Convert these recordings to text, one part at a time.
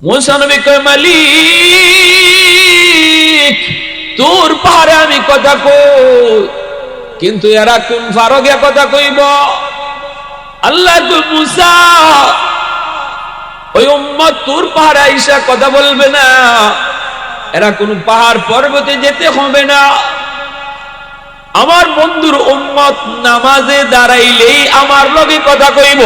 মুসা নবী কয় মালিক তোর পাহাড়ে আমি কথা কই, কিন্তু এরা কোন ফারগিয়া কথা কইব? আল্লাহ কয় মুসা ওই উম্মত তোর পাহাড়ে আইসা কথা বলবে না, এরা কোন পাহাড় পর্বতে যেতে হবে না। আমার বন্ধুর উম্মত নামাজে দাঁড়াইলেই আমার লগে কথা কইব।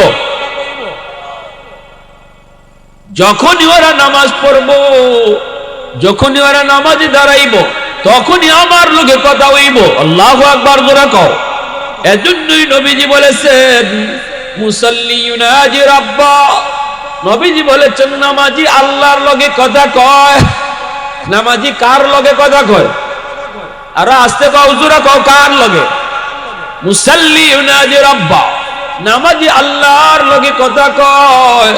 যখনই ওরা নামাজ পড়ব, যখনই ওরা নামাজে দাঁড়াইব, তখনই আমার লগে কথা হইব। আল্লাহু আকবার জোরে কও। এজন্যই নবীজি বলেছেন মুসাল্লি ইউনাজি রাব্বা, নবীজি বলেছেন নামাজি আল্লাহর লগে কথা কয়। নামাজি কার লগে কথা কয়? আর আস্তে কও, জোরে কও, কার লগে? মুসাল্লি ইউনাজি রাব্বা, নামাজি আল্লাহর লগে কথা কয়।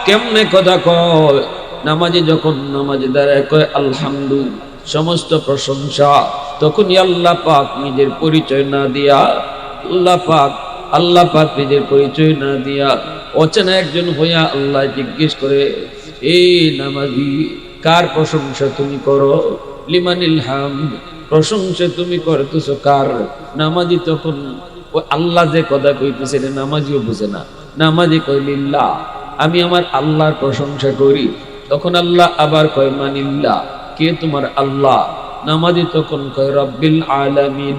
কেমনে কথা কয়? নামাজি যখন নামাজে দাঁড়ায় কয় আলহামদুলিল্লাহ, সমস্ত প্রশংসা, তখনই আল্লাহ পাক নিজের পরিচয় না দিয়া, আল্লাহ পাক নিজের পরিচয় না দিয়া অচেনা একজন হইয়া আল্লাহ জিজ্ঞেস করে, এই নামাজি কার প্রশংসা তুমি করো? লিমানিল হামদ, প্রশংসা তুমি করতেছো কার? নামাজি তখন ওই আল্লাহ যে কথা কইতেছে নামাজিও বুঝে না। নামাজি কয় লিল্লাহ, আমি আমার আল্লাহর প্রশংসা করি। তখন আল্লাহ আবার কয় মানিল্লাহ, কে তোমার আল্লাহ? নামাজি তখন কয় রব্বিল আলামিন,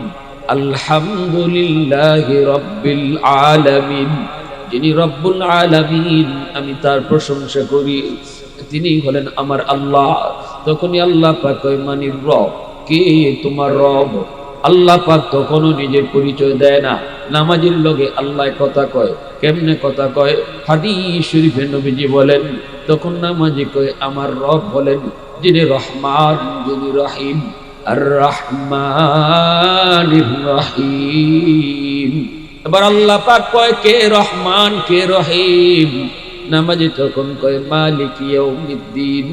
আলহামদুলিল্লাহি রব্বিল আলামিন, যিনি রব্বুল আলামিন আমি তার প্রশংসা করি, তিনি হলেন আমার আল্লাহ। তখনই আল্লাহ পাক কয় মানির রব, কে তোমার রব? আল্লাহ পাক তখনও নিজের পরিচয় দেয় না। নামাজির লগে আল্লাহ কথা কয়। কেমনে কথা কয়? হাদিস শরীফে নবীজি বলেন, তখন নামাজি কয় আমার রব বলেন যিনি রহমান, যিনি রহিম, আর রহমানির রহিম। এবার আল্লাহ পাক কয় কে রহমান, কে রহিম? নামাজি তখন কয় মালিক ইয়াউমিদ্দিন,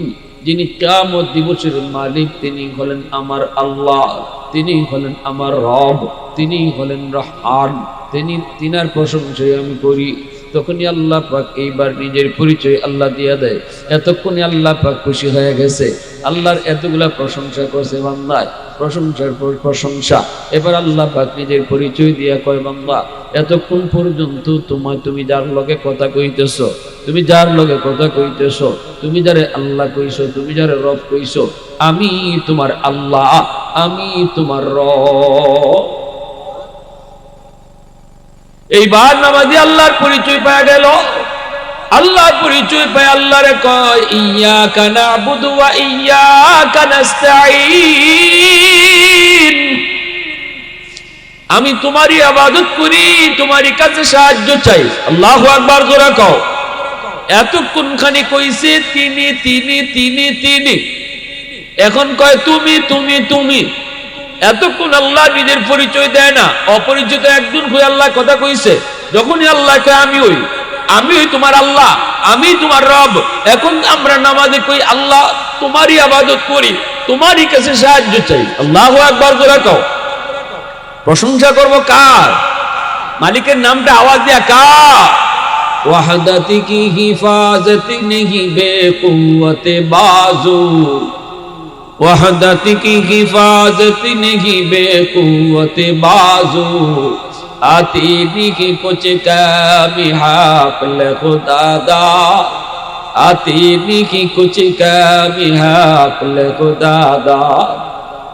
যিনি কিয়ামত দিবসের মালিক, তিনি হলেন আমার আল্লাহ, তিনি হলেন আমার রব, তিনি হলেন রহমান, তিনার প্রশংসাই আমি করি। তখনই আল্লাহ পাক এইবার নিজের পরিচয় আল্লাহ দিয়া দেয়। এতক্ষণে আল্লাহ পাক খুশি হয়ে গেছে, আল্লাহর এতগুলা প্রশংসা করছে বান্দায়, প্রশংসার পর প্রশংসা। এবার আল্লাহ পাক নিজের পরিচয় দিয়া কয় বান্দা এতক্ষণ পর্যন্ত তুমি যার লগে কথা কইতেছো, তুমি যার লগে কথা কইতেছো, তুমি যারে আল্লাহ কইছো, তুমি যারে রব কইছো, আমি তোমার আল্লাহ, আমি তোমার রব। এইবার নামাজি আল্লাহর পরিচয় পাওয়া গেল। আল্লাহর পরিচয় পায় আল্লাহরে কয় ইয়্যাকা না'বুদু ওয়া ইয়্যাকা নাস্তাঈন, আমি তোমারই ইবাদত করি, তোমারই কাছে সাহায্য চাই। আল্লাহু আকবার জোরে কও। এতক্ষণ খানি কইছে তিনি তিনি তিনি তিনি, এখন কয় তুমি তুমি তুমি। এতক্ষণ আল্লাহ নিজের পরিচয় দেয় না, অপরিচিত একজন হয়ে আল্লাহ কথা কইছে। যখনই আল্লাহ কয় আমি ওই তোমার আল্লাহ, আমি তোমার রব। এখন আমরা নামাজে কই আল্লাহ তোমারই ইবাদত করি, তোমারই কাছে সাহায্য চাই। আল্লাহু আকবার জোরে কও। প্রশংসা করব কার? মালিকের নামটা আওয়াজ দিয়া কার? ওয়াহদাতি কি হিফাজত নেহি বেকুওয়াতে বাজু, वहदत की हिफाजत नहीं बेकुवते बाजू, आती नहीं कुछ कमी हाक़ल खुदादा, आती नहीं कुछ कमी हाक़ल खुदादा।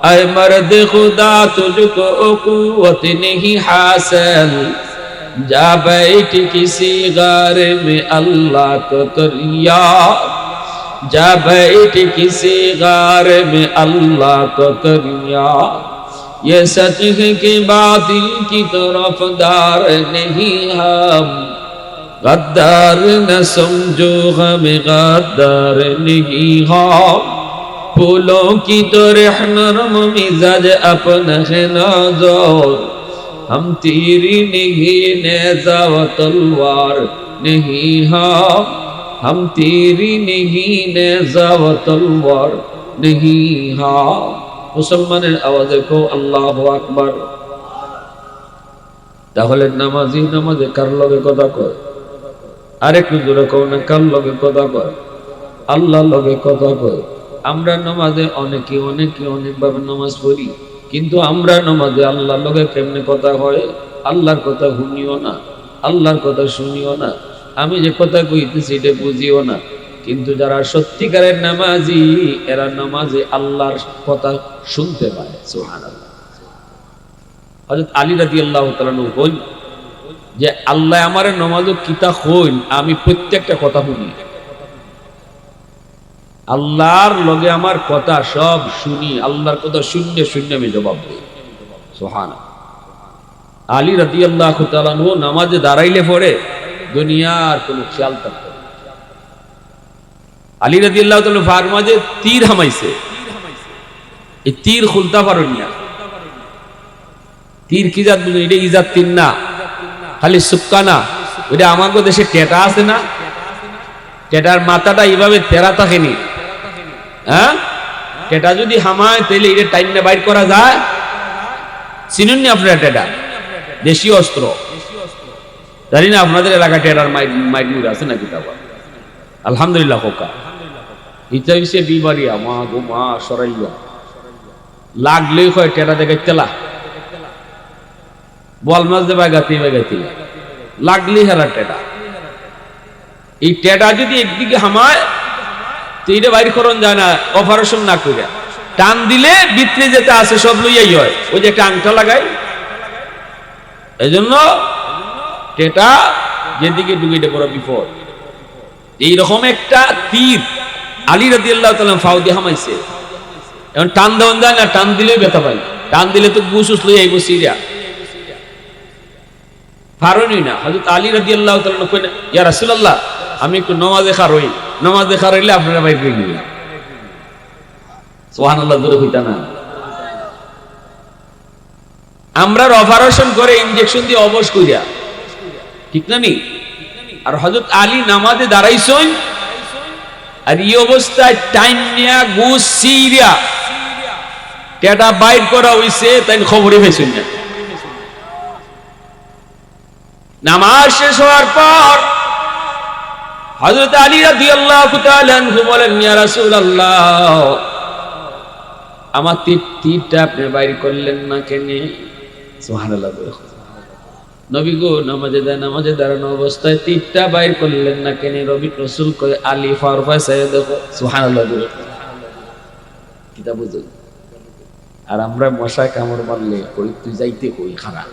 ऐ मर्द खुदा तुझको कुव्वत नहीं हासिल, जा बैठ किसी गार में अल्लाह को कर याद, जा बैठ किसी गार में अल्लाह को कर याद। ये सच है कि बातिल की तरफदार नहीं हम, गद्दार न समझो हमें गद्दार नहीं हम। फूलों की तरह नरम मिजाज अपना है नाज़ुक, हम तीरी नहीं नेज़ा व तलवार नहीं हम, हम तेरी नहीं नेज़ा व तलवार नहीं हाँ। मुसलमाনের আওয়াজে কো আল্লাহু আকবার। তাহলে নামাজি নামাজে কার লগে কথা কয়? আরেকটু জোরে কও না, কার লগে কথা কয়? আল্লাহ লগে কথা কয়। আমরা নামাজে অনেকে অনেকভাবে নামাজ পড়ি, কিন্তু আমরা নামাজে আল্লাহর লগে কেমনে কথা হয়? আল্লাহর কথা শুনিও না, আল্লাহর কথা শুনিও না। আমি যে কথা কইতেছি এটা বুঝিও না। কিন্তু যারা সত্যিকারের নামাজি, এরা নামাজে আল্লাহর কথা শুনতে পায়। সুবহানাল্লাহ। হযরত আলী রাদিয়াল্লাহু তাআলা কইন যে আল্লাহ আমারে নামাজে কিতা কইন, আমি প্রত্যেকটা কথা শুনি। আল্লাহর লগে আমার কথা সব শুনি, আল্লাহর কথা শুনতে শুনতে আমি জবাব দিই। সুবহানাল্লাহ। আলী রাদিয়াল্লাহু তাআলা নামাজে দাঁড়াইলে পরে দুনিয়ার কোনো খেয়াল থাকতো না। আলী রাদিয়াল্লাহু তাআলা ফারমাজে তীর হামাইছে, এই তীর খুলতা পারেন না। তীর কি জাত বুঝুন? এটা ইজাত তীর না, খালি সুক্কা না। ওইটা আমাদের দেশে টেটা আছে না, টেটার মাথাটা এইভাবে তেরা থাকেনি। হ্যাঁ, টেটা যদি হামায় তাহলে এটা টাইম না বাইর করা যায়। চিনুন না আপনারা টেটা? দেশীয় অস্ত্র। জানি না আপনাদের এলাকায় টেটার মাইক আছে নাকি? তারপর আলহামদুলিল্লাহ খোকা, ইচ্ছা হইছে বিবারিয়া মা গো মা সরাইয়া লাগলেই হয় টেটা দেখে তেলা বল মাছ দেবা গাতি লাগলেই হারা টেটা। এই টেটা যদি একদিকে হামায় তো এটা বাইর করন যায় না, অপারেশন না করে টান দিলে ভিতরে যেটা আছে সব লইয়াই হয়। ওই যে একটা আংটা লাগাই, এই জন্য টেটা যেদিকে ঢুকে বড় বিপদ। এইরকম একটা তীর আলী রাদিয়াল্লাহু তাআলা ফাউ দিয়ে হামাইছে। এখন টান দেওয়া যায় না, টান দিলেই ব্যথা পাই। টান দিলে তো গুসুস লই আইব সিরিয়া পারোনি না। হযরত আলী রাদিয়াল্লাহু তাআলা কইলেন, ইয়া রাসূলুল্লাহ, আমি একটু নামাজে খারই, নামাজে খারাইলে আপনারা বাইর করে দিবেন। সুবহানাল্লাহ, দূরে হইতা না। আমরা অপারেশন করে ইনজেকশন দিয়ে অবশ কইরা, ঠিক না নি? আর হযরত আলী নামাজে দাঁড়াইছেন, আর এই অবস্থায় টাইম নিয়া গুস সিরিয়া টেটা বাইর করা হইছে, তাই খবরই পাইছেন না। নামাজ শেষ হওয়ার পর হযরত আলী রাদিয়াল্লাহু তাআলা আনহু বলেন, ইয়া রাসূলুল্লাহ, আমার তীরটা আপনি বাইর করলেন না কেন? সুবহানাল্লাহ। নবী গো, নামাজে দাঁড়ানো অবস্থায় তীরটা বাইর করলেন না কেন? রাসূল কয়, আলী ফারফা সাইয়ে দেখো। সুবহানাল্লাহ। কিতা বুঝুন। আর আমরা মশায় কামড় মারলে কই তুই যাইতে কই খারাপ,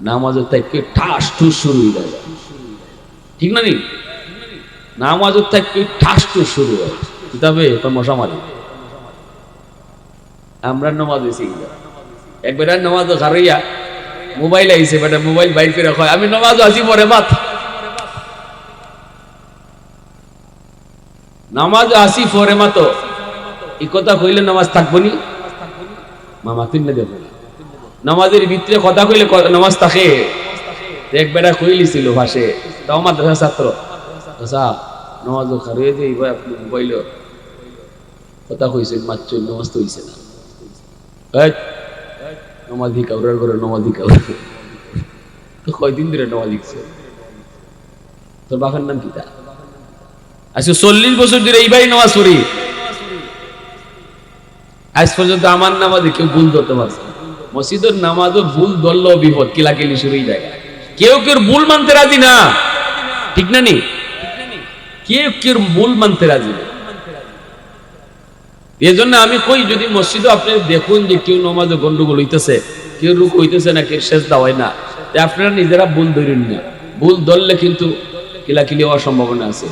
নামাজের থেকে ঠাস ঠুস শুরু হয়ে যায়, ঠিক না নি? নামাজের থেকে ঠাস ঠুস শুরু হয়, কিতাবে তোর মশা মারি। আমরা নামাজ হয়েছি একবার নামাজ হারাইয়া মোবাইল আইছে, বেটা মোবাইল বাইর করে কয়, আমি নামাজ আছি পরে মাত, নামাজ আসি পরে মাত। এই কথা কইলে নামাজ থাকবো নি? মামা তুই না দেখো, নামাজের ভিতরে কথা কইলে নামাজ থাকে। এক বেটা কইলিছিল ভাষে, তাও মাদ্রাসা ছাত্র, সাহেব নামাজও খারিয়ে দিই ভাই, আপনি মোবাইল কথা কইছেন মাত্র, নামাজ তো হইছে না। নমাজি কাউরার করে নমাজি কাউর তো কয়দিন ধরে নমাজ শিখছে? তোর বাপের নাম কি? আজকে 40 বছর ধরে এইবারই নামাজ পড়ি, আজ পর্যন্ত আমার নামাজে কেউ ভুল ধরতে পারছে? মসজিদের নামাজও ভুল ধরলেও বিপদ, কিলাকিলি শুরুই যায়। কেউ কেউ ভুল মানতে রাজি না, ঠিক না নি? কেউ কেউ ভুল মানতে রাজি না। এই জন্য আমি কই, যদি মসজিদে আপনি দেখুন যে কেউ নামাজে গন্ডগোল হইতেছে, কেউ রুক হইতেছে না, কেউ শেষ দাওয়ায় না, আপনারা নিজেরা ভুল ধরেন না। ভুল ধরলে কিন্তু কিলাকিলি হওয়ার সম্ভাবনা আছে।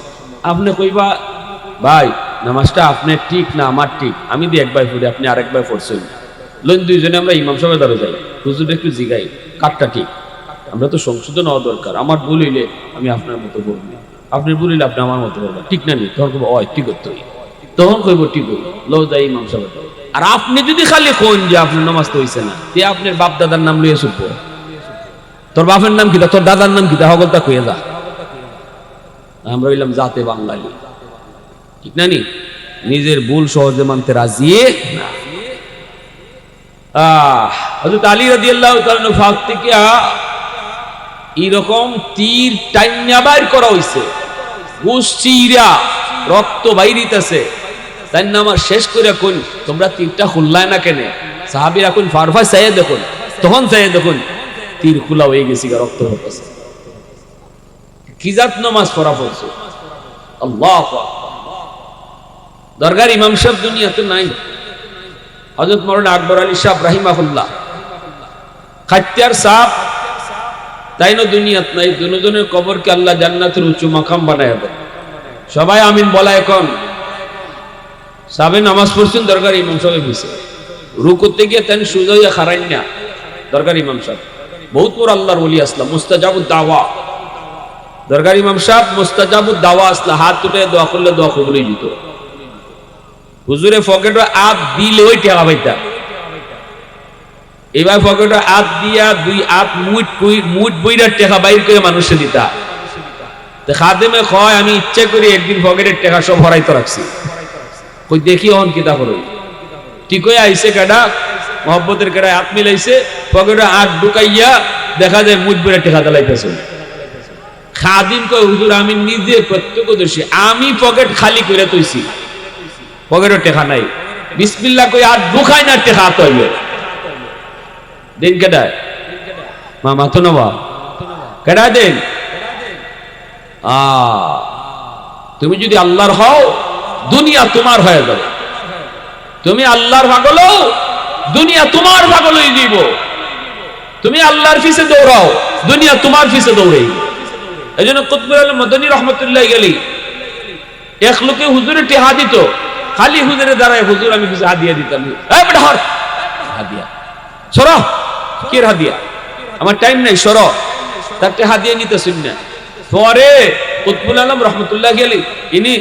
আপনি কইবা, ভাই নামাজটা আপনার ঠিক না আমার ঠিক, আমি দিয়ে একবার পড়ি, আপনি আরেকবার পড়ছেন, লোন দুইজনে আমরা ইমাম সাহেবের দ্বারা যাই, হুজুর একটু জিগাই কারটা ঠিক। আমরা তো সংশোধন হওয়া দরকার। আমার ভুল হইলে আমি আপনার মতো বলবো, আপনি ভুল হইলে আপনি আমার মতো বলবেন, ঠিক না নি? তখন কইব ওই ঠিক করতে হই, তখন কইব ঠিক হই, লো যাই ইমাম সাহেব। আর আপনি যদি খালি কোন যে আপনার নামাজ তো হইছে না, তে আপনার বাপ দাদার নাম লইয়া শুনবো, তোর বাপের নাম কিতা, তোর দাদার নাম কিতা, হগলতা কইয়া যা। আমরা হইলাম জাতে বাঙালি, ঠিক না নি? নিজের ভুল সহজে মানতে রাজি না। হযরত আলী রাদিয়াল্লাহু তাআলা ফাক থেকে এরকম তীর টাইনা বাইর করা হইছে, গুছিরা রক্ত বাইরিতেছে, তাই নামাজ শেষ করে কোন তোমরা তীরটা খুললায় না কেন? সাহাবীরা কোন ফারফা চাইয়ে দেখুন, তখন চাইয়ে দেখুন তীর খোলা হয়ে গেছে, রক্ত হতেছে। কি জাত নামাজ পড়া পড়ছে! আল্লাহু আকবার। দরগার ইমাম সাহেব দুনিয়াতে নাই। হযরত মাওলানা আকবর আলী সাহেব রাহিমাহুল্লাহ খাত্যার সাহেব তাইনো দুনিয়াত নাই। দুজনের কবরকে আল্লাহ জান্নাতের উঁচু মাকাম বানায় দেন। সবাই আমিন বলা। এখন সাবে নামাজ পড়ছেন, দরগার ইমাম সাহেব হয়েছে রুকুতে গিয়ে তেন সুজাইয়া খারাইন না। দরগার ইমাম সাহেব বহুত বড় আল্লাহর ওলি আসলাম, মুস্তাজাবুদ দাওয়া। দরগার ইমাম সাহেব মুস্তাজাবুদ দাওয়া আসলা, হাত উঠে দোয়া করলে দোয়া কবুল হয়ে যেত। হুজুরে পকেটে হাত দিলে ওই টেকা পাইতা। এবার পকেটে হাত দিয়া দুই হাত মুট বইরার টেকা বাইর করে মানুষে দিতা। খাদেমে কয় আমি ইচ্ছা করি একদিন পকেটের টেকা সব হরাইতে রাখছি, কই দেখি অন কিতা করই। ঠিক হয়ে আইসে কেডা মহব্বতের কেডা হাত মিলাইছে, পকেটে হাত ঢুকাইয়া দেখা যায় মুট বইরা টেকা দালাইতেছে। খাদিম কয় হুজুর আমি নিজে প্রত্যক্ষদর্শী, আমি পকেট খালি করে তৈছি, পকেটে টেকা নাই। বিসমিল্লাহ কই আর ঢুকাই না টেকা হাত হইবে। দিন কেডায় মা মাতো নবা কেডা দেন। তুমি যদি আল্লাহর হও দুনিয়া তোমার হয়ে যাবে। তুমি আল্লাহর পাগল হও দুনিয়া তোমার পাগল হয়ে যাইব। তুমি আল্লাহর পিছে দৌড়াও দুনিয়া তোমার পিছে দৌড়াই। এই জন্য কুতবুল আলম মদনী রহমতুল্লাহ গেলি এক লোকে হুজুরে টেহা দিত, খালি হুজুরে দাঁড়ায় হুজুর আমি কিছু হাদিয়া দিতাম। হাদিয়া সর, কি হাদিয়া, আমার টাইম নাই, সর। তার টেহা দিয়ে নিতে শুন না। পরে কুতবুল আলম রহমতুল্লাহ গেলি ইনি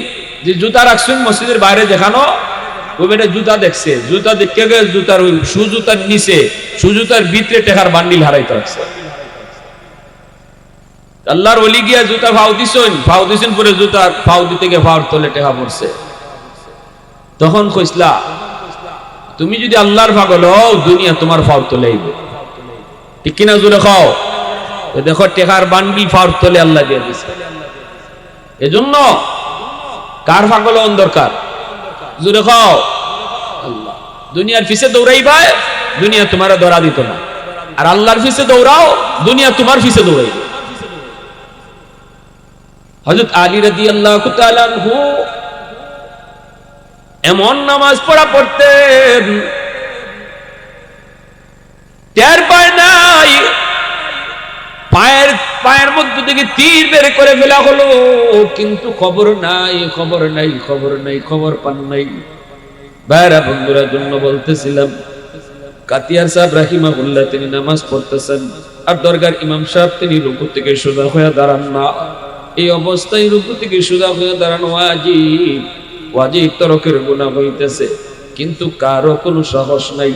যে জুতা রাখছেন মসজিদের বাইরে দেখানো, ওই বেটা জুতা দেখছে, জুতা দেখতে গিয়ে জুতার ওই সুজুতার নিচে সুজুতার ভিতরে টেকার বান্ডিল হারাইতে রাখছে। আল্লাহর ওলি গিয়া জুতা ফাউ দিছেন পরে জুতার ফাউ দিতে গিয়ে ফাউর তলে টেকা পড়ছে। তখন কইসলা তুমি যদি আল্লাহর পাগল হও দুনিয়া তোমার ফাউর তলে আইবে। ঠিক কিনা জোরে খাও। দেখো টেকার বান্ডিল ফাউর তলে আল্লাহ দিয়ে দিছে। এজন্য কার পাগল হন দরকার? জোরে খাও আল্লাহ। দুনিয়ার পিছে দৌড়াইবা দুনিয়া তোমার ধরা দিত না, আর আল্লাহর পিছে দৌড়াও দুনিয়া তোমার পিছে দৌড়াইবে। হযরত আলী রাদিয়াল্লাহু তাআলা আনহু এমন নামাজ পড়তেন টের পায় নাই, পায়ের মধ্যে থেকে তীর বের করে ফেলা হলো, কিন্তু খবর নাই খবর পান নাই। ভাইরা বন্ধুরা জন্য বলতেছিলাম, কাতিয়ার সাহেব রাহিমাহুল্লাহ তিনি নামাজ পড়তেছেন, আর দরগার ইমাম সাহেব তিনি রুকু থেকে সোজা হয়ে দাঁড়ান না। এই অবস্থায় রুকু থেকে সোজা হয়ে দাঁড়ানো ওয়াজিব তরকের গুনাহ হইতেছে, কিন্তু কারো কোনো সাহস নাই।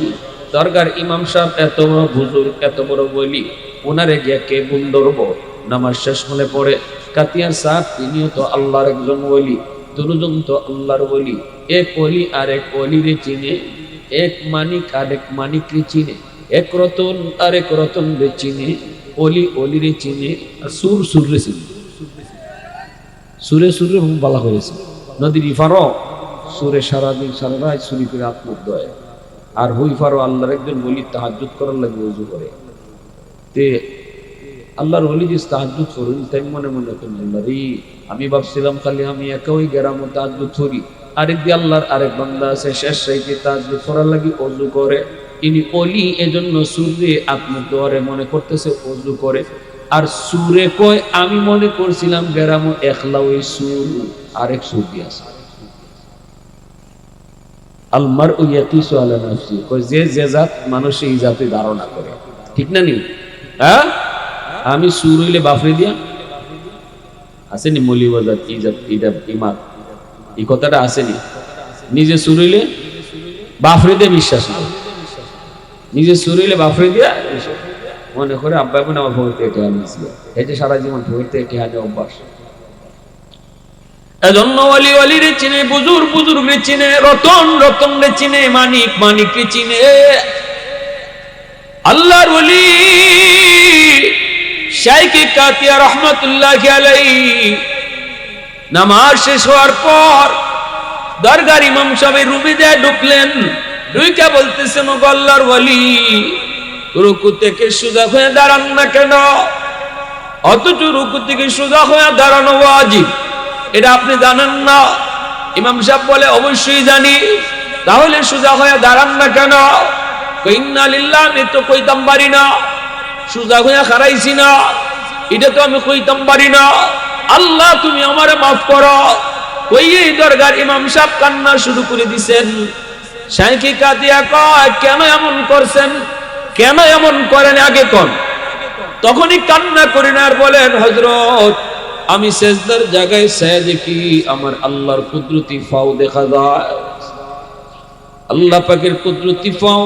দরগার ইমাম সাহেব এত বড় বুজুর্গ, এত বড় ওলি, ওনারে গিয়ে কে গুণ ধরবো? নামাজ শেষ হলে পরে কাতিয়ার সাহেব তিনিও তো আল্লাহর একজন ওলি, দুজন তো আল্লাহর ওলি। এক ওলি আরেক ওলিরে চিনে, এক মানিক আরেক মানিকরে চিনে, এক রতন আরেক রতন রে চিনে, ওলি ওলিরে চিনে, আর সুরে চিনে। সুরে বালা করেছে নদীর ইফারও সুরে সারাদিন সারা রাত চুরি করে আত্মোদয়, আর হুইফারও আল্লাহর একজন ওলি তাহাজ্জুদ করার লাগে ওযু করে। তে আল্লাহর ওলি যে তাহাজ্জুদ করুন তাই মনে মনে করেন আল্লাহ রে, আমি ভাবছিলাম খালি আমি একা ওই গ্রামে তাহাজ্জুদ করি, আরেক দিয়ে আল্লাহর আরেক বান্দা আছে শেষ রাইতে তাহাজ্জুদ করার লাগি ওযু করে। ইনি ওলি, এজন্য সুরে আত্মোদয় মনে করতেছে ওযু করে। আর সুরে কয় আমি মনে করছিলাম গ্রামে একলা ওই সুর, আরেক সুর দিয়ে আছে। আলমার ও ইয়াকিসু আলা নাফসি, কয় যে জাত মানুষ এই জাতে ধারণা করে, ঠিক না নি? হ্যাঁ, আমি সুর হইলে বাফরে দিয়া আসেনি মলিবাজার কি জাত এটা ইমাদ, এই কথাটা আসেনি। নিজে সুর হইলে বাফরে দিয়ে বিশ্বাস নেই, নিজে সুর হইলে বাফরে দিয়া মনে করে আব্বা বোন আমার ভবিতে এটা আনিয়েছিল, এই যে সারা জীবন ভবিতে এটা আনে অভ্যাস। এজন্য ওলি ওলিরে চিনে, বুজুর্গরে চিনে, রতনরে চিনে, মানিকরে চিনে। আল্লাহর ওলি শাইখ কাতিয়া রহমাতুল্লাহি আলাইহি নামাজ শেষ হওয়ার পর দরগার ইমাম সাহেব রুমে দিয়ে ঢুকলেন, ঢুকে বলতেছেন ও আল্লাহর ওয়ালি, রুকু থেকে সোজা হয়ে দাঁড়ান না কেন? অথচ রুকু থেকে সোজা হয়ে দাঁড়ানো ওয়াজিব, এটা আপনি জানেন না? ইমাম সাহেব বলে অবশ্যই জানি। তাহলে সোজা হয়ে দাঁড়ান না কেন? ইন্না লিল্লাহ, আমি তো কইতাম পারি না, সোজা হয়ে খারাইছি না, এটা তো আমি কইতাম পারি না, আল্লাহ তুমি আমারে মাফ করো। ওই দরগার ইমাম সাহেব কান্না শুরু করে দিছেন। শাইখে কাদিয়া কয়, কেন এমন করছেন, কেন এমন করেন আগে কোন? তখনই কান্না করেন আর বলেন, হযরত আমি সেজদার জায়গায় চেয়ে দেখি আমার আল্লাহর কুদরতি ফাও দেখা যায়। আল্লাহ পাকের কুদরতি ফাও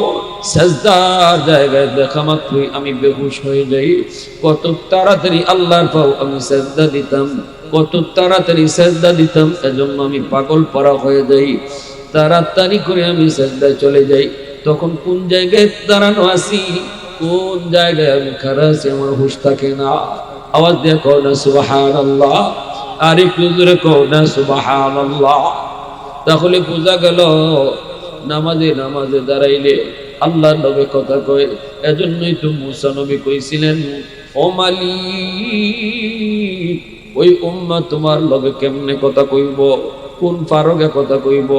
সেজদার জায়গায় দেখা মাত্রই আমি বেহুশ হয়ে যাই। কত তাড়াতাড়ি আল্লাহর ফাও আমি সেজদা দিতাম, কত তাড়াতাড়ি সেজদা দিতাম, এজন্য আমি পাগল পারা হয়ে যাই। তাড়াতাড়ি করে আমি সেজদায় চলে যাই। তখন কোন জায়গায় দাঁড়ানো আছি, কোন জায়গায় আমি খাড়া আছি, আমার হুঁশ থাকে না। আওয়াজ দিয়ে কও না সুবহানাল্লাহ, আর একটু জোরে কও না সুবহানাল্লাহ। তাহলে বোঝা গেল নামাজে নামাজে দাঁড়াইলে আল্লাহর নবী কথা কয়। এজন্যই তো মুসা নবী কইছিলেন, ও মালিক, ওই উম্মাহ তোমার লগে কেমনে কথা কইব, কোন ফারগে কথা কইব?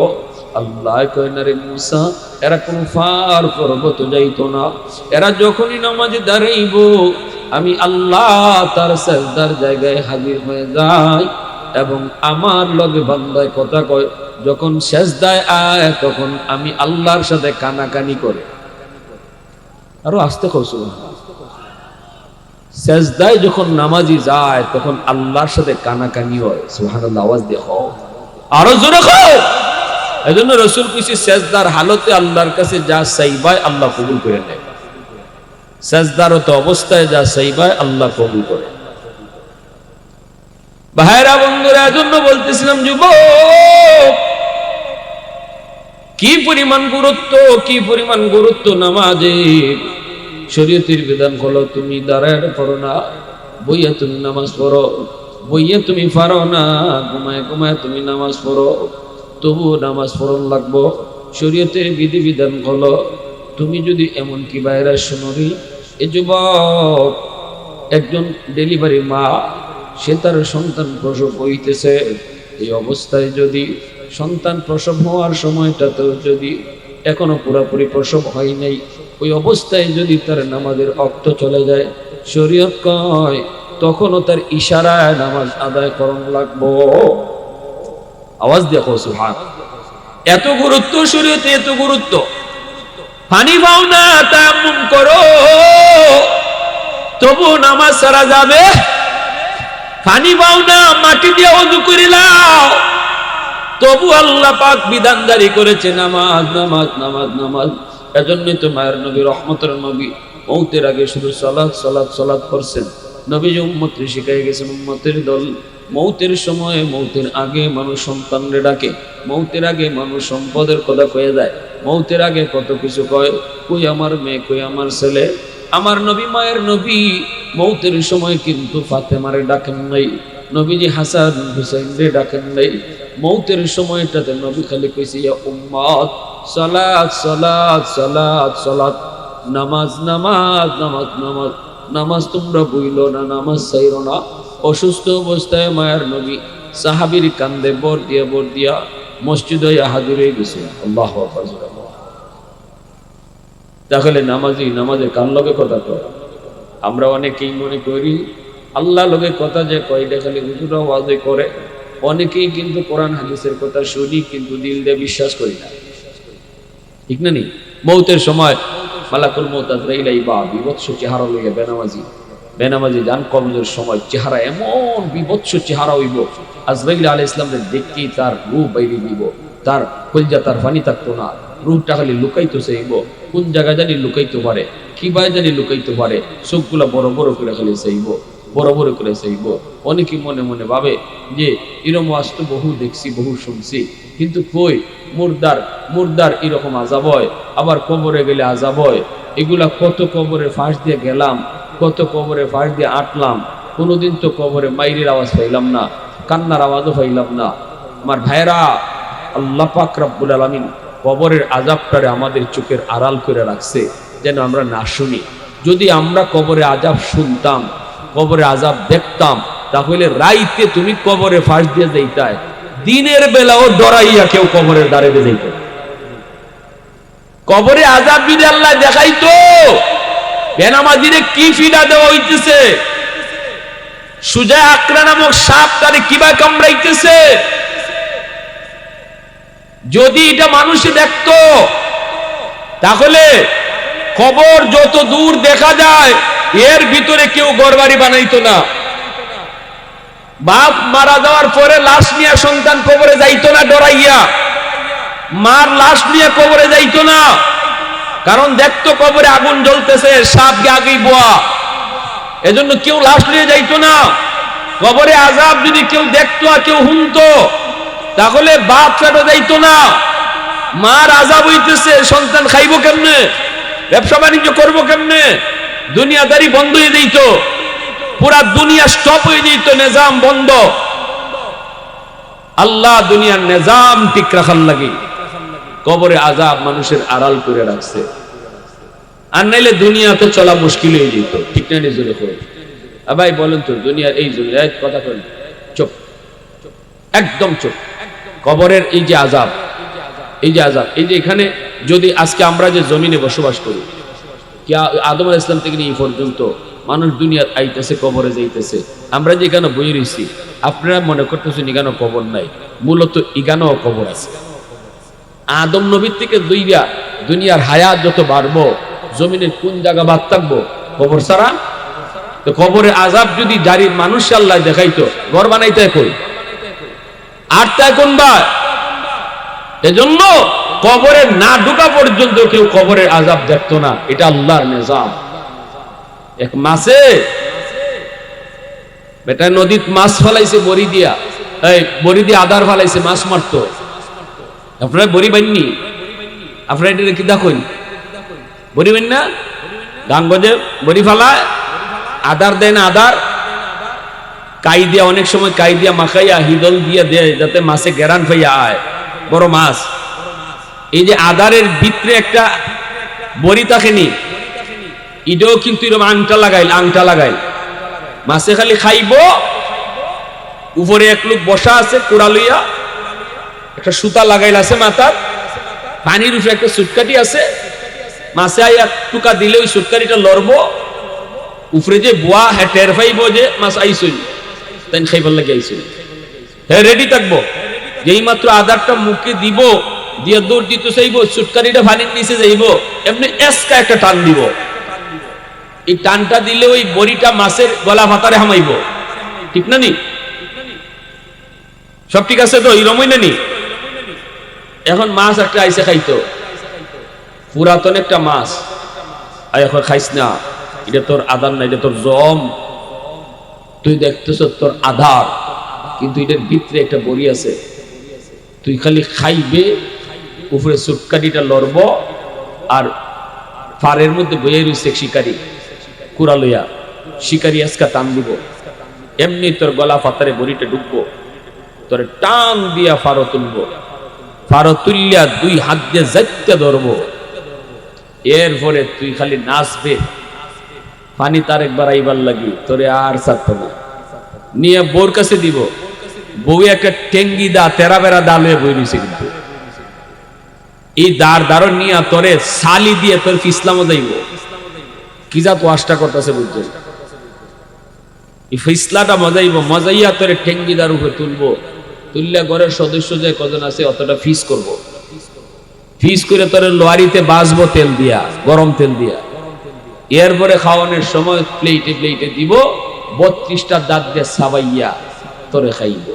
আল্লাহ কয় না রে মুসা, এরা কোন ফার পর্বত যাইতো না। এরা যখনই নামাজে দাঁড়াইব আমি আল্লাহ তার সেজদার জায়গায় হাজির হয়ে যাই এবং আমার লগে বান্দায় কথা কয়। যখন সেজদায় আয় তখন আমি আল্লাহর সাথে কানাকানি করে। আরো আস্তে কও সুবহানাল্লাহ। সেজদায় যখন নামাজি যায় তখন আল্লাহর সাথে কানাকানি হয়। সুবহানাল্লাহ, আওয়াজ দিয়ে কও, আরো জোরে কও। এজন্য রাসূল কইছে সেজদার হালতে আল্লাহর কাছে যা চাইবাই আল্লাহ কবুল করে নেয়। সেজদারত অবস্থায় যা চাইবাই আল্লাহ কবুল করে। ভাইরা বন্ধুরা, এজন্য বলতেছিলাম যুবক, কি পরিমাণ গুরুত্ব, কি পরিমাণ গুরুত্ব নামাজে। শরীয়তের বিধান হলো তুমি দাঁড়ায় পড়ো না, বইয়া তুমি নামাজ পড়ো, বইয়া তুমি পারো না, ঘুমায় ঘুমায় তুমি নামাজ পড়ো, তবু নামাজ পড়ন লাগবো। শরীয়তের বিধি বিধান হলো তুমি যদি এমন কি বাইরা শুনরি, এ যুবক, একজন ডেলিভারি মা, সে তার সন্তান প্রসব হইতেছে, এই অবস্থায় যদি সন্তান প্রসব হওয়ার সময়টাতেও যদি এখনো পুরোপুরি প্রসব হয় নাই, ওই অবস্থায় যদি তার নামাজের অক্ত চলে যায়, শরীয়ত কয় তখনও তার ইশারায় নামাজ আদায় করন লাগবো। আওয়াজ দেখো সুবহান। এত গুরুত্ব শরীয়তে, এত গুরুত্ব। পানি পাও না, তায়াম্মুম করো, তবু নামাজ সারা যাবে। পানি পাও না, মাটি দিয়ে ওযু করে নাও, তবু আল্লাহ পাক বিধান জারি করেছে নামাজ নামাজ নামাজ নামাজ। এজন্যই তো মায়ের নবী, রহমতের নবী, মৌতের আগে শুধু সালাত সালাত সালাত করছেন। নবীজি উম্মতকে শিখাই গেছেন, উম্মতের দল মৌতের সময়, মৌতের আগে মানুষ সন্তানরে ডাকে, মৌতের আগে মানুষ সম্পদের কথা কয়ে যায়, মৌতের আগে কত কিছু কয়, কই আমার মেয়ে, কই আমার ছেলে। আমার নবী, মায়ের নবী মৌতের সময় কিন্তু ফাতেমারে ডাকেন নাই, নবীজি হাসান হুসাইনরে ডাকেন নাই। মৌতের সময়টাতে নবী খালি কইছে, ইয়া উম্মত, সালাত সালাত সালাত সালাত, নামাজ নামাজ নামাজ নামাজ নামাজ, তোমরা বইলো না, নামাজ চাইরো না। অসুস্থ অবস্থায় মায়ের নবী সাহাবীর কান্দে বর দিয়া মসজিদে হাজির হয়ে গেছে। আল্লাহু আকবার। তাহলে নামাজি নামাজে কার লগে কথা কয়? আমরা অনেকেই মনে করি আল্লাহ লগে কথা যে কয় এটা খালি হুজুরা ওয়াজে করে। অনেকেই কিন্তু কোরআন হাদিসের কথা শুনি কিন্তু দিল দিয়ে বিশ্বাস করি না, ঠিক না? নি মৌতের সময় মালাকুল মউত আজরাইল আইবা বিভৎস চেহারা লইয়া বেনামাজি জান কবজের সময় চেহারা এমন বিভৎস চেহারা হইব, আজরাইল আলাইহিস সালামের দেখতেই তার রূহ বাইরে দিব, তার কলজা তার পানি থাকতো না, রূহটা খালি লুকাইতো চাইব, কোন জায়গায় জানি লুকাইতে পারে, কি বাই জানি লুকাইতে পারে, চোখগুলা বড় বড় করে খালি চাইব, বড় বড় করে চাইব। অনেকে মনে মনে ভাবে যে এরকম ওয়াজ তো বহু দেখছি, বহু শুনছি, কিন্তু কই মুর্দার এরকম আযাব হয়, আবার কবরে গেলে আযাব হয়। এগুলা কত কবরে ফাঁস দিয়ে গেলাম, কত কবরে ফাঁস দিয়ে আটলাম, কোনোদিন তো কবরে মাইরের আওয়াজ পাইলাম না, কান্নার আওয়াজও পাইলাম না। আমার ভাইরা, আল্লাহ পাক রব্বুল আলামিন কবরের আযাবটারে আমাদের চোখের আড়াল করে রাখছে যেন আমরা না শুনি। যদি আমরা কবরে আযাব শুনতাম, কবরে আযাব দেখতাম, তাহলে রাইতে তুমি কবরে ফাঁস দিয়ে যাইতায়, দিনের বেলাও ডরাইয়া কেউ কবরের দ্বারে যাইত। কবরে আযাব যদি আল্লাহ দেখাইতো, বেনামাজিরে কি ফিডা দেওয়া হইতেছে, সুজা আকরা নামক সাপ তারে কিভাবে কামড়াইতেছে, যদি এটা মানুষে দেখতো, তাহলে কবর যত দূর দেখা যায় এর ভিতরে কেউ ঘরবাড়ি বানাইতো না। বাপ মারা যাওয়ার পরে লাশ নিয়ে সন্তান কবরে যাইতো না ডরাইয়া, মার লাশ নিয়ে কবরে যাইতো না, কারণ দেখতো কবরে আগুন জ্বলতেছে, সাপ আগেই বোয়া, এজন্য কেউ লাশ নিয়ে যাইতো না। কবরে আযাব যদি কেউ দেখতো আর কেউ শুনতো, তাহলে বাপ ফেরো যাইতো না। মার আযাব হইতেছে, সন্তান খাইবো কেমনে, ব্যবসা বাণিজ্য করবো কেমনে, দুনিয়াদারি বন্ধ হয়ে যেত, পুরা দুনিয়া স্টপ হয়ে যেত, নিজাম বন্ধ। আল্লাহ দুনিয়ার নিজাম ঠিক রাখার লাগে কবরে আযাব মানুষের আড়াল করে রাখছে, আর নাইলে দুনিয়াতে চলা মুশকিল হয়ে যেত। ঠিক না? নিজের করে ভাই বলেন তো, দুনিয়ার এই দুনিয়ায় কথা বলেন, চুপ, একদম চুপ। কবরের এই যে আযাব, এই যে আযাব, এই যে এখানে যদি আজকে আমরা যে জমিনে বসবাস করি, কি আদম আলাইহিস সালাম থেকে নিয়ে এই পর্যন্ত মানুষ দুনিয়ার আইতেছে, কবরে যাইতেছে, আমরা যে এখানে বই রইছি, আপনারা মনে করতেছেন এখানে কবর নাই, মূলত এখানেও কবর আছে। আদম নবীর থেকে দুনিয়ার হায়াত যত বাড়বো, জমিনের কোন জায়গা বাদ থাকবো? কবর ছাড়া। তো কবরে আযাব যদি জারি মানুষ আল্লাহ দেখাইতো, ঘর বানাইতে কই আর তা কোন বা? এজন্য কবরে না ঢোকা পর্যন্ত কেউ কবরের আযাব দেখতো না, এটা আল্লাহর নিজাম। এক মাছে বেটা নদীত মাছ ফেলাইছে বড়ি দিয়া, এই বড়ি দিয়ে আদার ফেলাইছে, মাছ মারতো। আপনারা বড়ি বাননি, আপনারা এটা কি দেখুন, বড়ি বান না, গাঙ্গজে বড়ি ফেলায়, আদার দেয় না, আদার কাই দিয়া, অনেক সময় কাই দিয়া মাখাইয়া হিদল দিয়া দেয় যাতে মাছে গেরান ফাইয়া আয়, বড় মাছ। এই যে আদারের ভিতরে একটা বড়ি থাকেনি, এটাও কিন্তু এরকম আংটা লাগাইল, মাছে খালি খাইব। উপরে এক লোক বসা আছে, কুড়া লইয়া, একটা সুতা লাগাইল আছে মাথার, পানির উপরে একটা সুটকাটি আছে, মাছে আইয়া টুকা দিলে ওই সুটকাটিটা লড়বো, উপরে যে বোয়া হ্যাঁ টের পাইব যে মাছ আইসই, তাই খাইবার লাগে আইসই, হ্যাঁ রেডি থাকবো। যেই মাত্র আদারটা মুখে দিব, দিয়ে দৌড় দিতে চাইব, সুটকারিটা পানির নিচে যাইব, এমনি এসকা একটা টান দিব, এই টানটা দিলে ওই বড়িটা মাছের গলা ভাতারে হামাইব। ঠিক না নি? সব ঠিক আছে তো? এরমই না নি? এখন মাছ একটা আইসে খাইতো, পুরাতন একটা মাছ, আর এখন খাইস না, এটা তোর আধার না, এটা তোর জম, তুই দেখতেছ তোর আধার, কিন্তু এটার ভিতরে একটা বড়ি আছে, তুই খালি খাইবে, উপরে সুটকাটিটা লড়ব, আর ফারের মধ্যে বইয়ে রয়েছে শিকারি, কুড়া লইয়া, শিকারি আজকা টান দিব, এমনি তোর গলা ফাতারে বড়িটা ঢুকবো, তোর টান দিয়া ফারো তুলবো, ফারো তুলিয়া দুই হাত দিয়ে যাইতে ধরবো, এরপরে তুই খালি নাচবে, পানি তার একবার আইবার লাগি, তোরে আর ছাড়তো না, নিয়ে বোর কাছে দিব, বউ একটা টেঙ্গি দা তেরা বেড়া দা লয়ে বই রয়েছে, কিন্তু এই দাঁড় নিয়ে তোরে সালি দিয়ে তোর ইসলামও যাইব। কি যা তো আশটা করতেছে বুঝছো, এই ফিসলাটা মজাইব, মজাইয়া তোরে টেঙ্গিদার উপরে তুলবো, তুললে ঘরের সদস্য যে কজন আছে অতটা ফিস করব, ফিস করে তোরে লোয়ারিতে বাজবো তেল দিয়া, গরম তেল দিয়া, এরপরে খাওয়ানোর সময় প্লেটে প্লেটে দিব, 32টা দাঁত দিয়ে সাবাইয়া তোরে খাইব।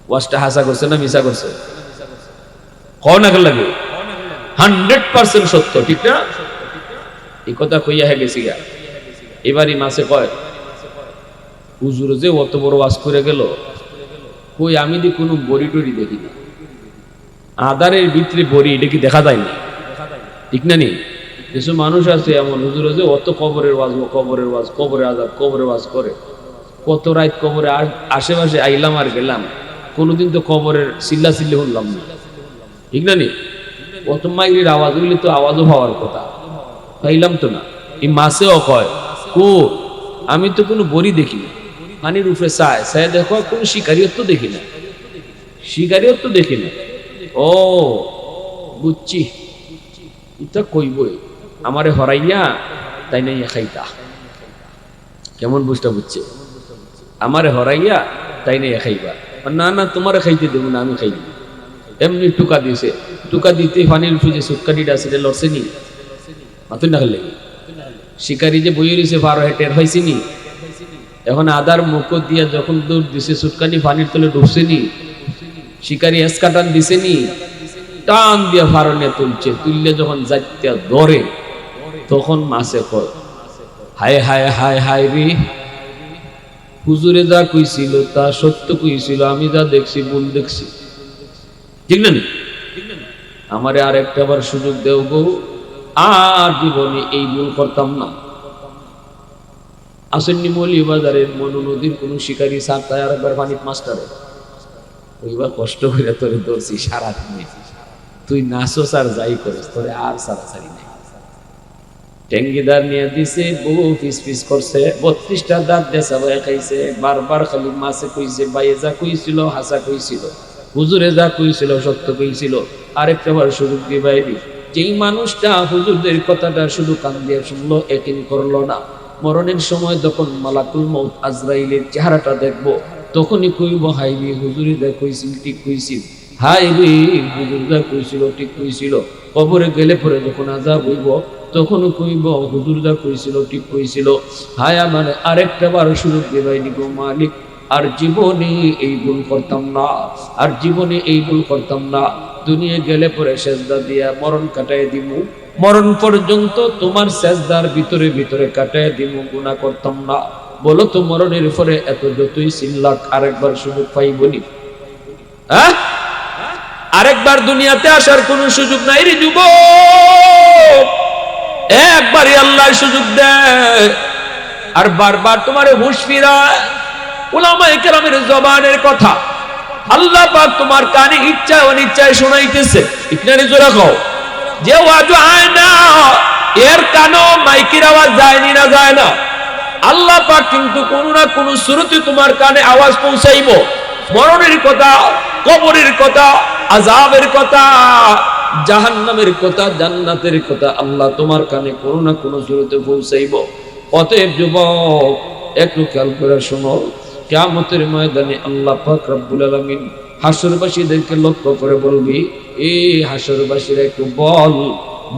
ওয়াজটা হাসা করছে না মিশা করছে? কও না লাগে, 100% সত্য। ঠিক না? এই কথা কইয়া হয়ে গেছি গা। এবারই মাসে কয়, হুজুর যে অত বড় ওয়াজ করে গেল, কই আমি দি কোনো বড়ি টড়ি দেখি না, আদারের ভিতরে বড়ি, এটা কি দেখা যায় না? ঠিক না নি? কিছু মানুষ আছে এমন, হুজুর যে অত কবরের ওয়াজ, কবরের ওয়াজ, কবরের আযাব, কবরের ওয়াজ করে, কত রাত কবরে আশেপাশে আইলাম আর গেলাম, কোনোদিন তো কবরের চিল্লাচিল্লি হলাম না, ঠিক না নি? কত মাইরির আওয়াজ হইলে তো আওয়াজও হওয়ার কথা, পাইলাম তো না। এই মাছেও কয় কো আমি তো কোনো বড়ি দেখি না, পানির উপরে চায় চায় দেখো কোনো শিকারিয়ত দেখি না, শিকারিয়ত দেখি না। ও বুঝছি, এটা কইবই আমারে হরাইয়া তাই নাই খাইতা। কেমন বুঝটা বুঝছে? আমারে হরাইয়া তাই নাই খাইবা, না না তোমারে খাইতে দেবো না, আমি খাই দিব। এমনি টুকা দিয়েছে, টুকা দিতে পানির উপরে যে সুটকাটিটা আছে লড়ছে নি, মাথুর না খেলে শিকারি যে বইয়ে রয়েছে পারো হেটের হয়েছে নি। এখন আদার মুখ দিয়া যখন দৌড় দিছে সুটকানি পানির তলে ডুবছে নি, শিকারি এসকাটান দিছে নি, টান দিয়া ফারনে তুলছে, তুললে যখন যাইতে ধরে তখন মাছে কয় হায় হায় হায় হায় রে, হুজুরে যা কইছিল তা সত্য কইছিল, আমি যা দেখছি ভুল দেখছি, ঠিক না? আমারে আর একটা বার সুযোগ দেও গো, আর জীবনে এই ভুল করতাম না। আসেননি মৌলভীবাজারের মনু নদীর কোন শিকারী সার তাই আর একবার পানির মাস্টারে ওইবার কষ্ট করে তোরে ধরছি সারাদিন, তুই নাচোস আর যাই করিস, তোরে আর সারাসারি নাই। টেঙ্গিদার নিয়ে দিছে, বহু পিস পিস করছে, 32টা দাঁত দেশা বয়ে খাইছে, বারবার খালি মাছে কইছে বাইয়ে যা কইছিল হাসা কইছিল, হুজুরে যা কইছিল সত্য কইছিল। আরেকটা বার সুযোগ দিয়ে বাইরি, যেই মানুষটা হুজুরদের কথাটা শুধু কান দিয়ে শুনলো, একিন করলো না, মরণের সময় যখন মালাকুল মউত আজরাইলের চেহারাটা দেখবো, তখনই কইব হাই রে হুজুরে যা কইছিল ঠিক কইছিল, হাই রে হুজুর যা কইছিল ঠিক কইছিল। কবরে গেলে পরে যখন আযাব হইব, তখনও কইব হুজুর যা কইছিল ঠিক কইছিল। হায় আমার আরেকটা বার সুযোগ দেবাইনি গো মালিক, আর জীবনে এই ভুল করতাম না, আর জীবনে এই ভুল করতাম না। দুনিয়া গেলে পরে সেজদা দিয়া মরণ কাটায় দিমু, মরণ পর্যন্ত তোমার সেজদার ভিতরে ভিতরে কাটায় দিমু, গুনাহ করতাম না। বলো তো মরণের পরে এত যতই চিল্লাক আরেকবার সুযোগ পাইবনি? হ্যাঁ, আরেকবার দুনিয়াতে আসার কোন সুযোগ নাই রে যুবক, একবারই আল্লাহ সুযোগ দেয়, আর বারবার তোমার হুঁশ ফিরায়। উলামায়ে কেরামের জবানের কথা আল্লাহ পাক তোমার কানে ইচ্ছায় অনিচ্ছায় শোনাইতেছে, ইকনারে জোরে কও যে ওয়াজ হয় না, এর কানেও মাইকের আওয়াজ যায়নি না যায় না, আল্লাহ পাক কিন্তু কোন না কোন সুরতে তোমার কানে আওয়াজ পৌঁছাইবো। মরণের কথা, কবরের কথা, আযাবের কথা, জাহান্নামের কথা, জান্নাতের কথা আল্লাহ তোমার কানে কোন না কোন সুরতে পৌঁছাইবো। অতএব যুবক একটু খেয়াল করে শোনো, কিয়ামতের ময়দানে আল্লাহ পাক রব্বুল আলামিন হাসরবাসীদেরকে লক্ষ্য করে বলবি, এই হাসরবাসীরা একটু বল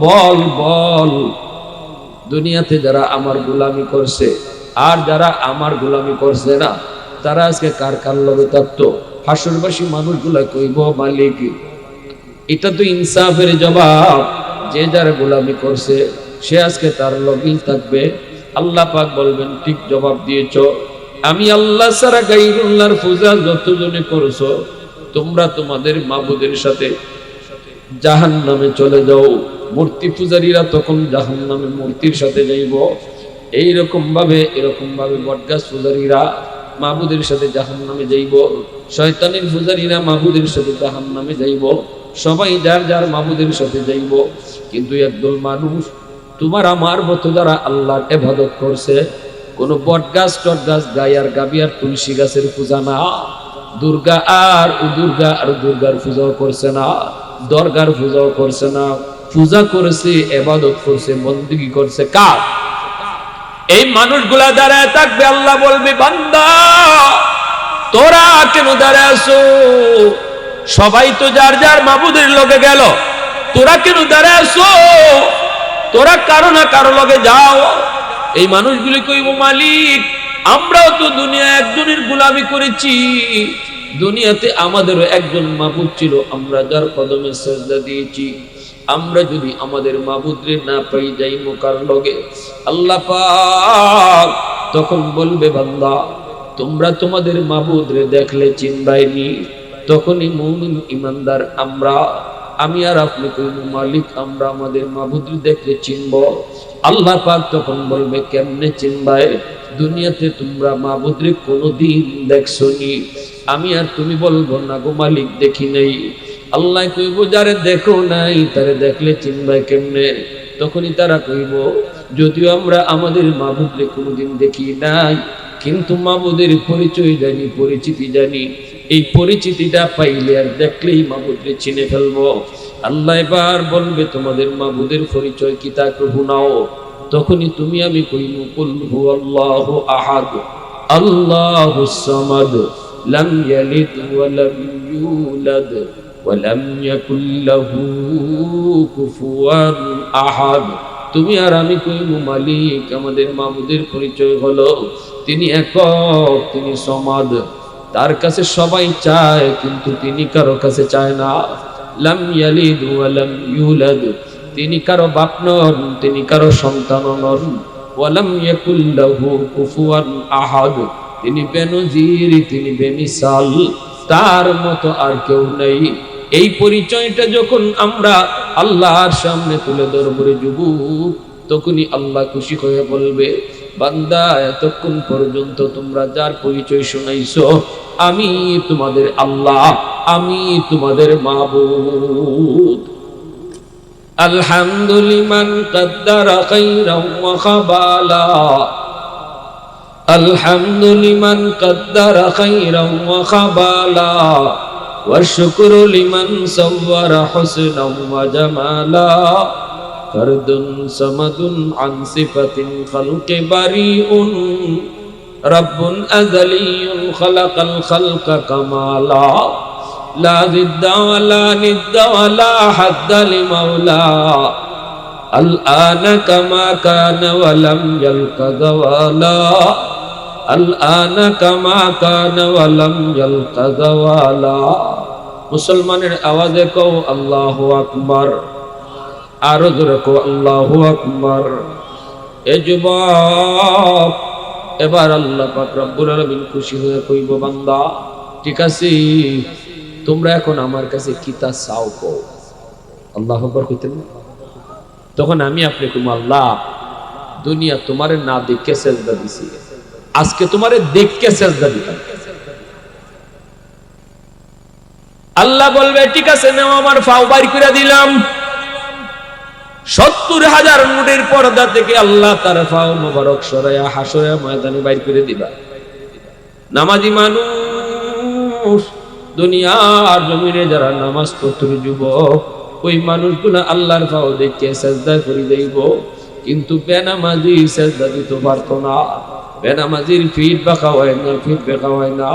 বল বল, দুনিয়াতে যারা আমার গোলামি করছে আর যারা আমার গোলামি করছে না, তারা আজকে কার কার লগে থাকতো? হাসরবাসী মানুষগুলা কইব মালিক, এটা তো ইনসাফের জবাব, যে যার গোলামি করছে সে আজকে তার লগেই থাকবে। আল্লাহ পাক বলবেন ঠিক জবাব দিয়েছো, আমি আল্লাহ ছাড়া গায়রুল্লাহর পূজা যতজনে করছো তোমরা তোমাদের মাবুদের সাথে জাহান্নামে চলে যাও। মূর্তি পূজারীরা তখন জাহান্নামে মূর্তির সাথে যাইব, এরকম ভাবে বটগাছ পূজারীরা মাবুদের সাথে জাহান্নামে যাইব, শয়তানের পূজারীরা মাবুদের সাথে জাহান্নামে যাইব, সবাই যার যার মাবুদের সাথে যাইব। কিন্তু একদল মানুষ তোমার আমার মতো যারা আল্লাহর ইবাদত করছে, কোন বটগাছ টটগাছ গাই আর গাবি আর তুলসী গাছের পূজা না, দুর্গা আর দুর্গার পূজাও করছে না, দরগার পূজাও করছে না, পূজা করেছে, ইবাদত করছে, বন্দেগী করছে কার? এই মানুষগুলা দাঁড়ায় থাকবে, আল্লাহ বলবে বান্দা তোরা কেন দাঁড়ায় আছো? সবাই তো যার যার মাবুদের লগে গেল, তোরা কেন দাঁড়ায় আছো? তোরা কারো না কারো লগে যাও। এই মানুষগুলি কইব মালিক আমরাও তো দুনিয়া একজনের গোলামি করেছি, দুনিয়াতে আমাদেরও একজন মাবুদ ছিল, আমরা যার কদমে সেজদা দিয়েছি, আমরা যদি আমাদের মাবুদরে না পাই যাই মুকার লগে। আল্লাহ পাক তখন বলবে বান্দা তোমরা তোমাদের মাবুদরে দেখলে চিনবাইনি। তখনই মুমিন ইমানদার আমরা, আমি আর আপনি কইব মালিক আমরা আমাদের মাবুদরে দেখলে চিনব। আল্লাহ পাক তখন বলবে কেমনে চিনবাই? দুনিয়াতে তোমরা মাবুদরে কোনোদিন দেখছনি? আমি আর তুমি বলবো না গো মালিক দেখি নাই। আল্লাহ কইব যারে দেখো নাই তারে দেখলে চিনবাই কেমনে? তখনই তারা কইব যদিও আমরা আমাদের মাবুদরে কোনোদিন দেখি নাই, কিন্তু মাবুদের পরিচয় জানি, পরিচিতি জানি। এই পরিচিতিটা পাইলে আর দেখলেই মাবুদরে চিনে ফেলবো। আল্লাহ এবার বলবে তোমাদের মাবুদের পরিচয় কি তা একটু শোনাও। তখনই তুমি আমি কইব কুল হুয়াল্লাহু আহাদ আল্লাহুস সামাদ লাম ইয়ালিদ ওয়া লাম ইউলাদ ওয়া লাম ইয়াকুল লাহু কুফুয়ান আহাদ। তুমি আর আমি কইব মালিক আমাদের মাবুদের পরিচয় হলো তিনি একক, তিনি সমাদ। তার কাছে সবাই চায় কিন্তু তিনি কারো কাছে চায় না। লাম ইয়ালিদ ওয়া লাম ইউলাদ, তিনি কারো বাপ নন, তিনি কারো সন্তান নন। ওয়া লাম ইয়াকুল লাহু কুফুয়ান আহাদ, তিনি বেনজির, তিনি বেমিসাল, তার মতো আর কেউ নেই। এই পরিচয়টা যখন আমরা আল্লাহর সামনে তুলে ধরবো রে যুবক, তখনই আল্লাহ খুশি হয়ে বলবে বান্দা এতক্ষণ পর্যন্ত তোমরা যার পরিচয় শুনাইছো আমি তোমাদের আল্লাহ, আমি তোমাদের মাবুদ। আলহামদুলিমান কাদ্দারা খাইরাও ওয়া খাবালা, আলহামদুলিমান কাদ্দারা খাইরাও ওয়া খাবালা, ওয়া শুকরু লিমান সাওয়ারা হুসনাও ওয়া জামালা। ফরদুন সামাদুন আন সিফাতিন খালকি বারিউন, রব্বুন আযালিয়ুন খালাকাল খালকা কামালা। লা জিদ্দা ওয়ালা নিদ্দা ওয়ালা হাদ্দা লিমাওলা, আল আনা কামা কানা ওয়া লাম ইয়ালকা যাওয়ালা, আল আনা কামা কানা ওয়া লাম ইয়ালকা যাওয়ালা। মুসলমানের আওয়াজে কও আল্লাহু আকবার, আরো জোরে কও আল্লাহু আকবার। এ যুবক, এবার আল্লাহ পাক রব্বুল আলামিন খুশি হয়ে কইব বান্দা ঠিক আছে তোমরা এখন আমার কাছে কি তা চাও কও। আল্লাহু আকবার কইতেন তখন আমি আপনি কইব আল্লাহ দুনিয়া তোমারে না দেখে সেজদা দিছি, আজকে তোমারে দেখে সেজদা দিতাম। আল্লাহ বলবে ঠিক আছে নাও আমার ফাও বাইর করে দিলাম। ৭০,০০০ নুরের পর্দা থেকে আল্লাহ তার ফাও মোবারক সরায়া হাসরের ময়দানে বাইর করে দিবা। নামাজি মানুষ দুনিয়ার জমিনে যারা নামাজ পড়তে যুবক, ওই মানুষগুলো আল্লাহর ফাও দেখে সেজদা করে দেব, কিন্তু বেনামাজি সেজদা দিতে পারতো না। বেনামাজির ফিট বাঁকা হয় না, ফিট বেঁকা হয় না,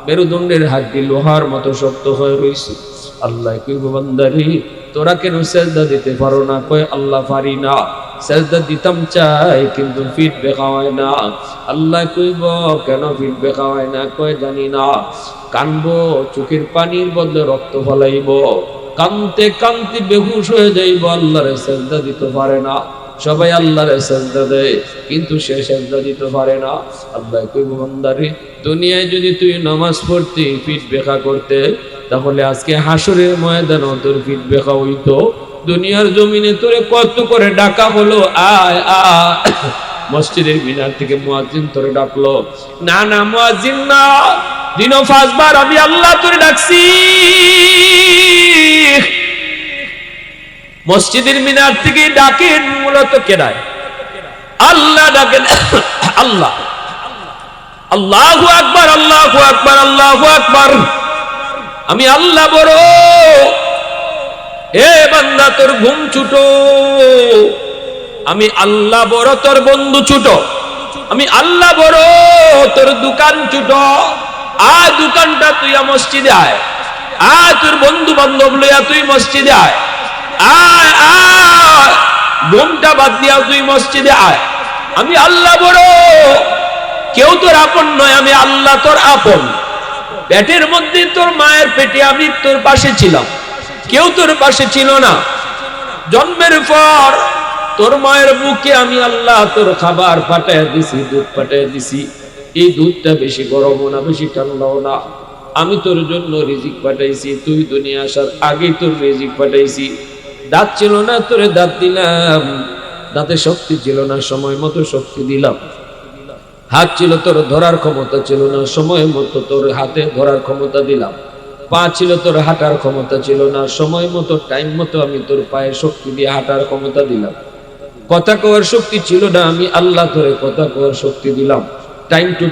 মেরুদণ্ডের হাড্ডি লোহার মতো শক্ত হয়ে রয়েছে। আল্লাহ কইব বান্দারি তোরা কেন সেজদা দিতে পারো না? কয় আল্লাহ পারি না, সেজদা দিতাম চাই কিন্তু ফিট বেঁকা হয় না। আল্লাহ কইব কেন ফিট বেঁকা হয় না? কয় জানি না। কানবো, চোখের পানির বদলে রক্ত ফলাইব, কানতে কানতে বেহুশ হয়ে যাইব, আল্লাহরে সেজদা দিতে পারে না। সবাই আল্লাহরে সেজদা দেয় কিন্তু সে সেজদা দিতে পারে না। আল্লাহ কইব বান্দারে দুনিয়ায় যদি তুই নামাজ পড়তে ফিট বেঁকা করতে, তাহলে আজকে হাসরের ময়দানে তোর ফিট বেঁকা হইতো। দুনিয়ার জমিনে তোরে কত করে ডাকা হলো আয় আয়, মসজিদের মিনার থেকে মুয়াজ্জিন তোরে ডাকলো, না না মুয়াজ্জিন না, দিনও ৫ বার আমি আল্লাহ তোরে ডাকছি। মসজিদের মিনার থেকে ডাকেন মূলত কেডায়? আল্লাহ ডাকেন। আল্লাহ, আল্লাহু আকবার, আল্লাহু আকবার, আল্লাহু আকবার। আমি আল্লাহ বড়, এ বান্দা তোর ঘুম ছুট, আমি আল্লাহ বড় তোর বন্ধু ছুট, আমি আল্লাহ বড় তোর দোকান ছুট। আয় দোকানটা তুই মসজিদে আয়, আয় তোর বন্ধু বান্ধব লইয়া তুই মসজিদে আয়, আয় আয় ঘুমটা বাদ দিয়া তুই মসজিদে আয়। আমি আল্লাহ বড়, কেউ তোর আপন নয়, আমি আল্লাহ তোর আপন। পেটের মধ্যে তোর মায়ের পেটে আমি তোর পাশে ছিলাম, কেউ তোর পাশে ছিল না। জন্মের পর তোর মায়ের বুকে আমি আল্লাহ তোর খাবার পাঠাইয়া দিছি, দুধ পাঠাইয়া দিছি। এই দুধটা বেশি গরমও না, বেশি ঠান্ডাও না। আমি তোর জন্য রিজিক পাঠাইছি, তুই দুনিয়া আসার আগে তোর রিজিক পাঠাইছি। দাঁত ছিল না, তোরে দাঁত দিলাম। দাঁতে শক্তি ছিল না, সময় মতো শক্তি দিলাম। হাত ছিল তোর ধরার ক্ষমতা ছিল না, সময় মতো তোর হাতে ধরার ক্ষমতা দিলাম। পা ছিল তোর হাঁটার ক্ষমতা ছিল না, সময় মতো টাইম মতো আমি তোর পায়ে শক্তি দিয়ে হাঁটার ক্ষমতা দিলাম। কথা কওয়ার শক্তি ছিল না, আমি আল্লাহ তোরে কথা কওয়ার শক্তি দিলাম। টাইম টু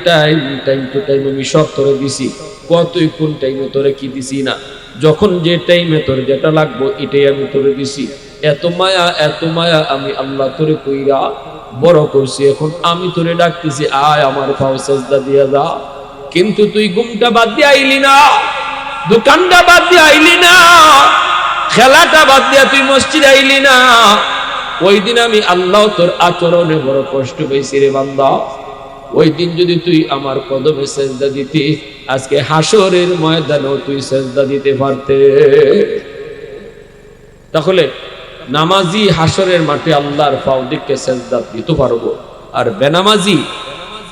টাইম আমি সব তোরে দিছি। কতই কোন টাইমে তোরে কি দিছি না, যখন যে টাইমে তোর যেটা লাগবো এটাই আমি তোরে দিছি। এত মায়া আমি আল্লাহ তোরে কইরা বড় করছি। এখন আমি তোরে ডাকতেছি, আয় আমার পাও সেজদা দিয়া যা। কিন্তু তুই ঘুমটা বাদ দিয়ে আইলি না, দোকানটা বাদ দিয়ে আইলি না, খেলাটা বাদ দিয়া তুই মসজিদে আইলি না। ওই দিন আমি আল্লাহ তোর আচরণে বড় কষ্ট পেয়েছি রে বান্দা। ওই দিন যদি তুই আমার কদমে সেজদা দিতি, আজকে হাসরের ময়দানেও তুই সেজদা দিতে পারতে। তাহলে নামাজি হাসরের মাঠে আল্লাহর পাও দিকে সেজদা দিতে পারবো, আর বেনামাজি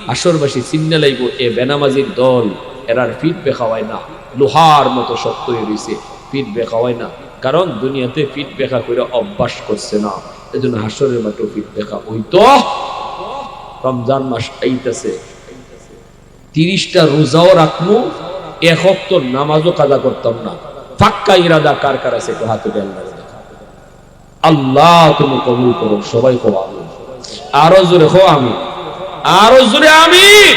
হাসরবাসী চিন্না লাইব এ বেনামাজির দল, এরার ফিট বেখাওয়ায় না, লোহার মতো শক্ত হয়ে রয়েছে, ফিট বেখাওয়ায় না। কারণ দুনিয়াতে ফিট বেখা করে অভ্যাস করছে না, এজন্য হাসরের মাঠে ফিট বেখা হইতো। রমজান মাস আইতেছে, 30টা রোজাও রাখবো, এক ওয়াক্ত নামাজও কাজা করতাম না। ফাক্কা ইরাদা কার কার আছে একটু হাতে দেন। আল্লাহ তুমি কবুল করো, সবাই কো আমিন, আরো জোরে হো আমি, আরো জোরে আমিন।